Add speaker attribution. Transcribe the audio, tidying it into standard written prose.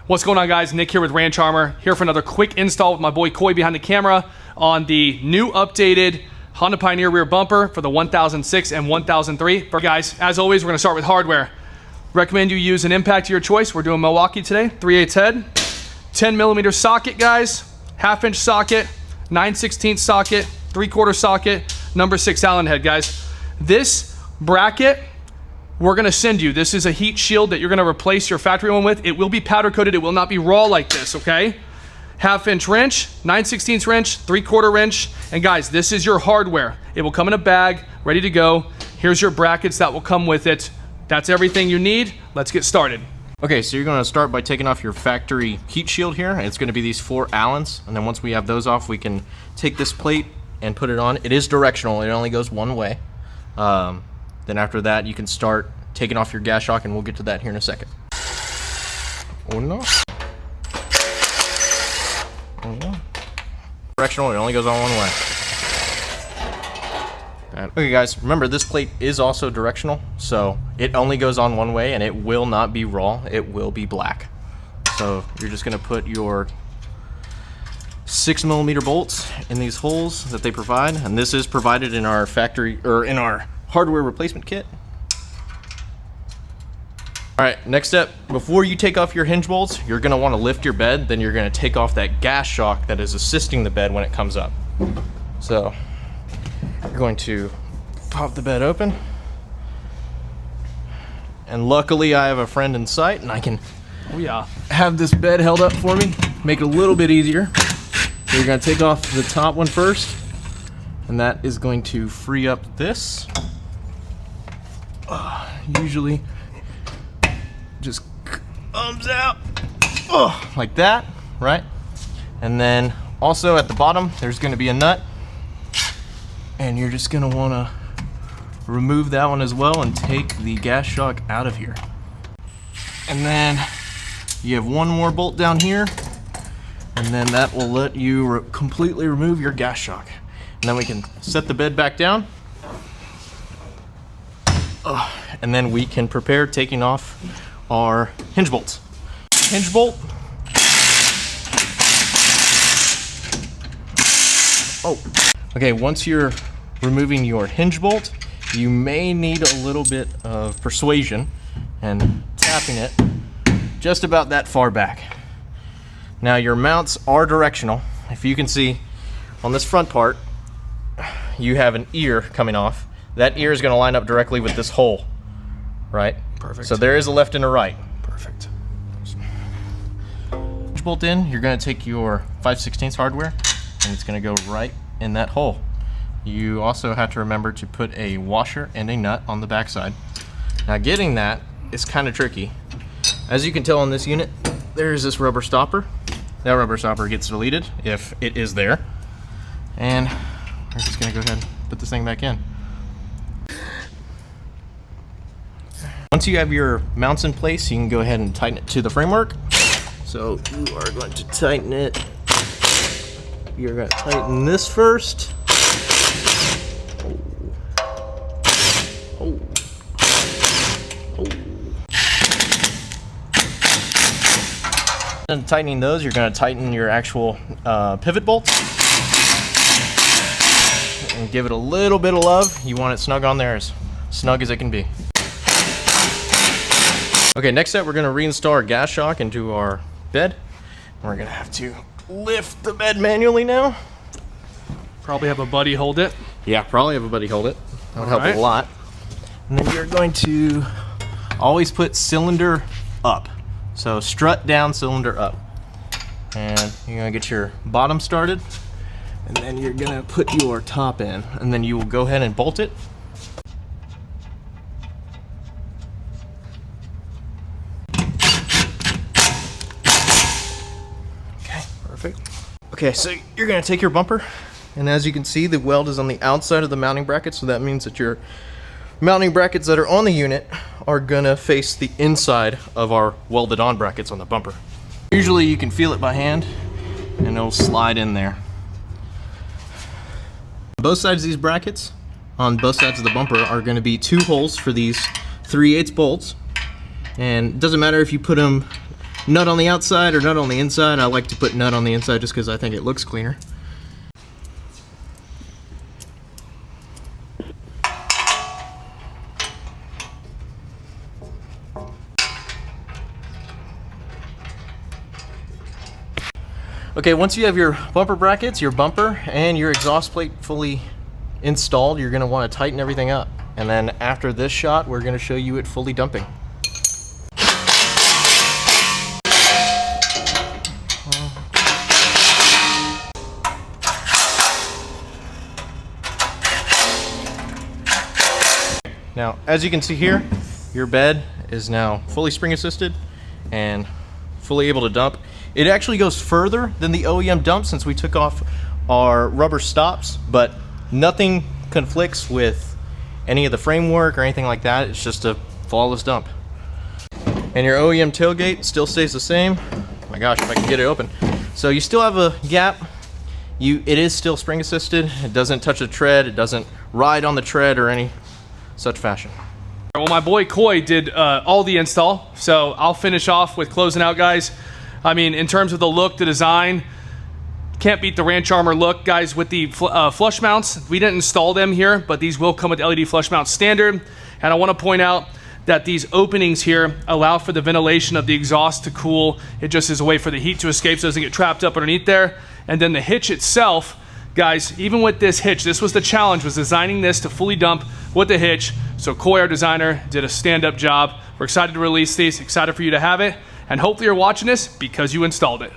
Speaker 1: What's going on, guys? Nick here with Ranch Armor, here for another quick install with my boy Coy behind the camera on the new updated Honda Pioneer rear bumper for the 1006 and 1003. But guys, as always, we're gonna start with hardware. Recommend you use an impact of your choice. We're doing Milwaukee today, 3/8 head, 10mm socket, guys, 1/2 inch socket, 9/16 socket, 3/4 socket, number 6 Allen head, guys. This bracket, we're gonna send you. This is a heat shield that you're gonna replace your factory one with. It will be powder coated. It will not be raw like this, okay? 1/2 inch wrench, 9/16 wrench, 3/4 wrench. And guys, this is your hardware. It will come in a bag, ready to go. Here's your brackets that will come with it. That's everything you need. Let's get started.
Speaker 2: Okay, so you're gonna start by taking off your factory heat shield here. It's gonna be these 4 Allens. And then once we have those off, we can take this plate and put it on. It is directional, it only goes one way. Then after that, you can start taking off your gas shock, and we'll get to that here in a second. Oh no. Oh no. Directional, it only goes on one way. Okay guys, remember this plate is also directional, so it only goes on one way and it will not be raw, it will be black. So you're just gonna put your 6mm bolts in these holes that they provide, and this is provided in our factory, or in our hardware replacement kit. Alright, next step, before you take off your hinge bolts, you're going to want to lift your bed, then you're going to take off that gas shock that is assisting the bed when it comes up. So, you're going to pop the bed open. And luckily I have a friend in sight and I can have this bed held up for me, make it a little bit easier. So you're going to take off the top one first, and that is going to free up this. Usually just comes out like that, right? And then also at the bottom there's going to be a nut, and you're just going to want to remove that one as well and take the gas shock out of here. And then you have one more bolt down here, and then that will let you completely remove your gas shock. And then we can set the bed back down, and then we can prepare taking off our hinge bolts. Hinge bolt. Okay, once you're removing your hinge bolt, you may need a little bit of persuasion and tapping it just about that far back. Now your mounts are directional. If you can see on this front part, you have an ear coming off. That ear is going to line up directly with this hole, right?
Speaker 1: Perfect.
Speaker 2: So there is a left and a right.
Speaker 1: Perfect.
Speaker 2: Bolt in, you're going to take your 5/16 hardware, and it's going to go right in that hole. You also have to remember to put a washer and a nut on the backside. Now getting that is kind of tricky. As you can tell on this unit, there's this rubber stopper. That rubber stopper gets deleted if it is there. And we're just going to go ahead and put this thing back in. Once you have your mounts in place, you can go ahead and tighten it to the framework. So you are going to tighten it. You're going to tighten this first. And tightening those, you're going to tighten your actual pivot bolts and give it a little bit of love. You want it snug on there, as snug as it can be. Okay, next step, we're going to reinstall our gas shock into our bed. We're going to have to lift the bed manually now.
Speaker 1: Probably have a buddy hold it.
Speaker 2: Yeah, probably have a buddy hold it. That would help a lot. And then you're going to always put cylinder up. So strut down, cylinder up. And you're going to get your bottom started, and then you're going to put your top in, and then you will go ahead and bolt it. Okay, perfect. Okay, so you're going to take your bumper, and as you can see, the weld is on the outside of the mounting bracket, so that means that your mounting brackets that are on the unit are gonna face the inside of our welded on brackets on the bumper. Usually you can feel it by hand and it'll slide in there. Both sides of these brackets, on both sides of the bumper, are gonna be 2 holes for these 3/8 bolts. And it doesn't matter if you put them nut on the outside or nut on the inside. I like to put nut on the inside just because I think it looks cleaner. Okay, once you have your bumper brackets, your bumper, and your exhaust plate fully installed, you're going to want to tighten everything up. And then after this shot, we're going to show you it fully dumping. Now, as you can see here, your bed is now fully spring assisted and fully able to dump. It actually goes further than the OEM dump since we took off our rubber stops, but nothing conflicts with any of the framework or anything like that. It's just a flawless dump. And your OEM tailgate still stays the same. Oh my gosh, if I can get it open. So you still have a gap. It is still spring assisted. It doesn't touch the tread. It doesn't ride on the tread or any such fashion.
Speaker 1: Well, my boy Coy did all the install, so I'll finish off with closing out, guys. I mean, in terms of the look, the design, can't beat the Ranch Armor look, guys. With the flush mounts, we didn't install them here, but these will come with LED flush mounts standard. And I want to point out that these openings here allow for the ventilation of the exhaust to cool. It just is a way for the heat to escape so it doesn't get trapped up underneath there. And then the hitch itself, guys, even with this hitch, this was the challenge, was designing this to fully dump with the hitch. So Coy, our designer, did a stand-up job. We're excited to release these, excited for you to have it. And hopefully you're watching this because you installed it.